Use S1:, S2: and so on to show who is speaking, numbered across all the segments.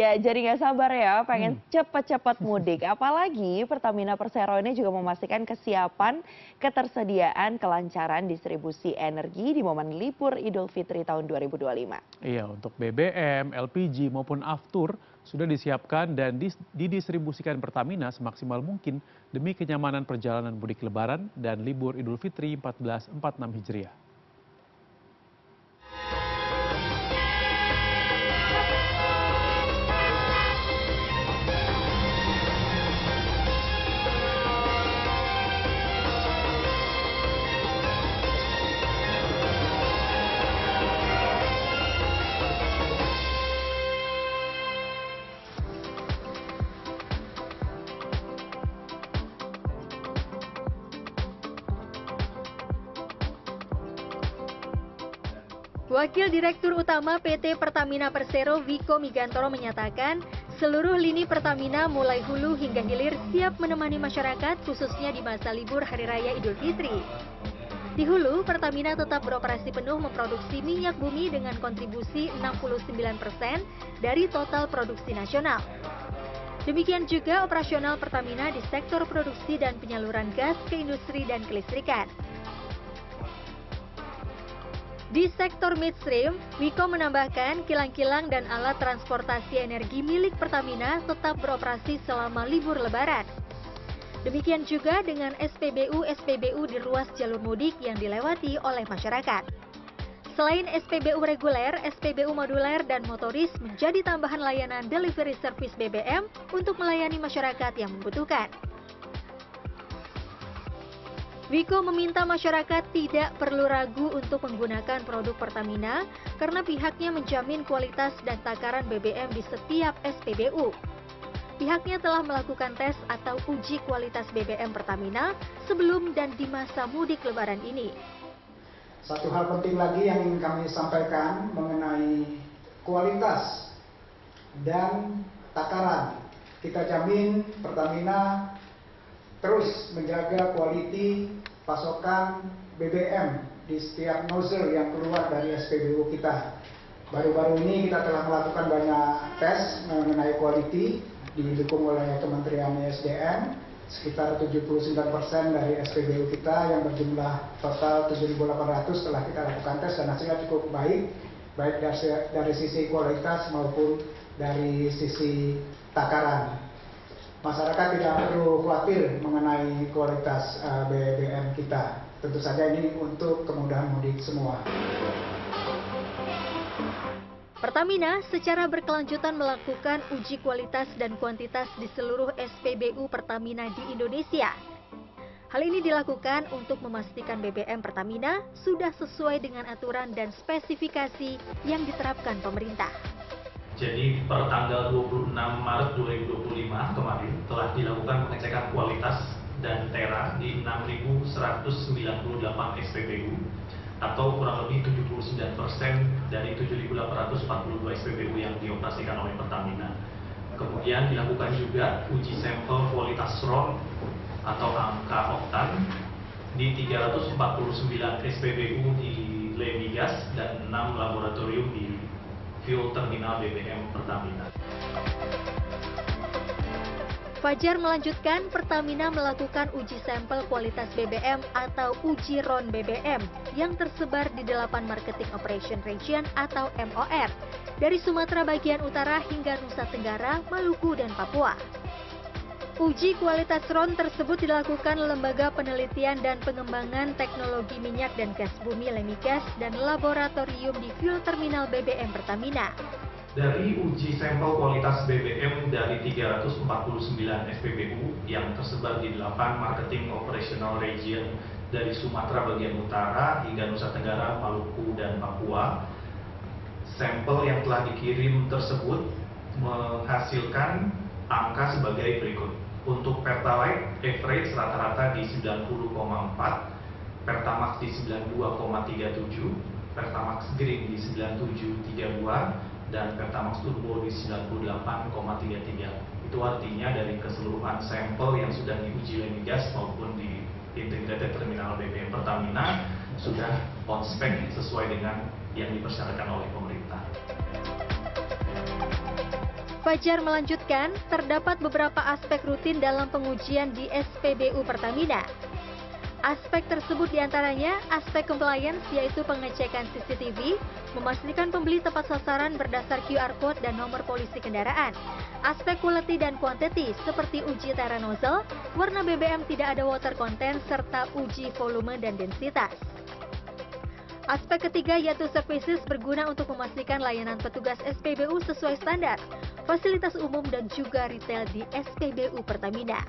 S1: Ya, jadi nggak sabar ya, pengen cepet-cepet mudik. Apalagi Pertamina Persero ini juga memastikan kesiapan, ketersediaan, kelancaran distribusi energi di momen libur Idul Fitri tahun 2025.
S2: Iya, untuk BBM, LPG maupun Aftur sudah disiapkan dan didistribusikan Pertamina semaksimal mungkin demi kenyamanan perjalanan mudik Lebaran dan libur Idul Fitri 1446 Hijriah.
S3: Wakil Direktur Utama PT Pertamina Persero Viko Migantoro menyatakan, seluruh lini Pertamina mulai hulu hingga hilir siap menemani masyarakat khususnya di masa libur Hari Raya Idul Fitri. Di hulu, Pertamina tetap beroperasi penuh memproduksi minyak bumi dengan kontribusi 69% dari total produksi nasional. Demikian juga operasional Pertamina di sektor produksi dan penyaluran gas ke industri dan kelistrikan. Di sektor midstream, Wiko menambahkan kilang-kilang dan alat transportasi energi milik Pertamina tetap beroperasi selama libur Lebaran. Demikian juga dengan SPBU-SPBU di ruas jalur mudik yang dilewati oleh masyarakat. Selain SPBU reguler, SPBU moduler dan motoris menjadi tambahan layanan delivery service BBM untuk melayani masyarakat yang membutuhkan. Wiko meminta masyarakat tidak perlu ragu untuk menggunakan produk Pertamina karena pihaknya menjamin kualitas dan takaran BBM di setiap SPBU. Pihaknya telah melakukan tes atau uji kualitas BBM Pertamina sebelum dan di masa mudik Lebaran ini.
S4: Satu hal penting lagi yang ingin kami sampaikan mengenai kualitas dan takaran. Kita jamin Pertamina terus menjaga kualiti pasokan BBM di setiap nozzle yang keluar dari SPBU kita. Baru-baru ini kita telah melakukan banyak tes mengenai kualiti didukung oleh Kementerian ESDM. Sekitar 79% dari SPBU kita yang berjumlah total 7.800 telah kita lakukan tes dan hasilnya cukup baik dari sisi kualitas maupun dari sisi takaran. Masyarakat tidak perlu khawatir mengenai kualitas BBM kita. Tentu saja ini untuk kemudahan mudik semua.
S3: Pertamina secara berkelanjutan melakukan uji kualitas dan kuantitas di seluruh SPBU Pertamina di Indonesia. Hal ini dilakukan untuk memastikan BBM Pertamina sudah sesuai dengan aturan dan spesifikasi yang diterapkan pemerintah.
S5: Jadi per tanggal 26 Maret 2025 kemarin telah dilakukan pengecekan kualitas dan tera di 6.198 SPBU atau kurang lebih 79% dari 7.842 SPBU yang dioperasikan oleh Pertamina. Kemudian dilakukan juga uji sampel kualitas RON atau angka oktan di 349 SPBU di Lemigas dan 6 laboratorium di fuel terminal BBM Pertamina.
S3: Fajar melanjutkan, Pertamina melakukan uji sampel kualitas BBM atau uji RON BBM yang tersebar di 8 Marketing Operation Region atau MOR dari Sumatera bagian utara hingga Nusa Tenggara, Maluku, dan Papua. Uji kualitas RON tersebut dilakukan Lembaga Penelitian dan Pengembangan Teknologi Minyak dan Gas Bumi Lemigas dan Laboratorium di Fuel Terminal BBM Pertamina.
S5: Dari uji sampel kualitas BBM dari 349 SPBU yang tersebar di 8 Marketing Operational Region dari Sumatera bagian utara hingga Nusa Tenggara, Maluku, dan Papua, sampel yang telah dikirim tersebut menghasilkan angka sebagai berikut. Untuk Pertalite average rata-rata di 90,4, Pertamax di 92,37, Pertamax Green di 97,32, dan Pertamax Turbo di 98,33. Itu artinya dari keseluruhan sampel yang sudah diuji Lemigas maupun di Integrated Terminal BBM Pertamina sudah on spec sesuai dengan yang dipersyaratkan oleh pemerintah.
S3: Fajar melanjutkan, terdapat beberapa aspek rutin dalam pengujian di SPBU Pertamina. Aspek tersebut diantaranya aspek compliance, yaitu pengecekan CCTV, memastikan pembeli tepat sasaran berdasar QR Code dan nomor polisi kendaraan. Aspek quality dan quantity, seperti uji tera nozzle, warna BBM tidak ada water content, serta uji volume dan densitas. Aspek ketiga yaitu services, berguna untuk memastikan layanan petugas SPBU sesuai standar, fasilitas umum dan juga retail di SPBU Pertamina.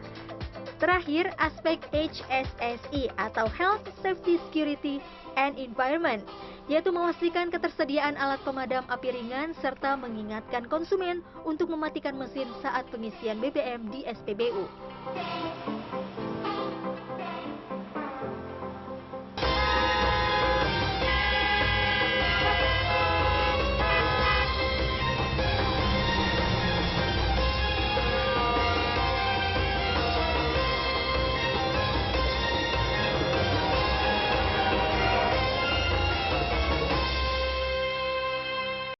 S3: Terakhir, aspek HSSE atau Health, Safety, Security, and Environment, yaitu memastikan ketersediaan alat pemadam api ringan serta mengingatkan konsumen untuk mematikan mesin saat pengisian BBM di SPBU.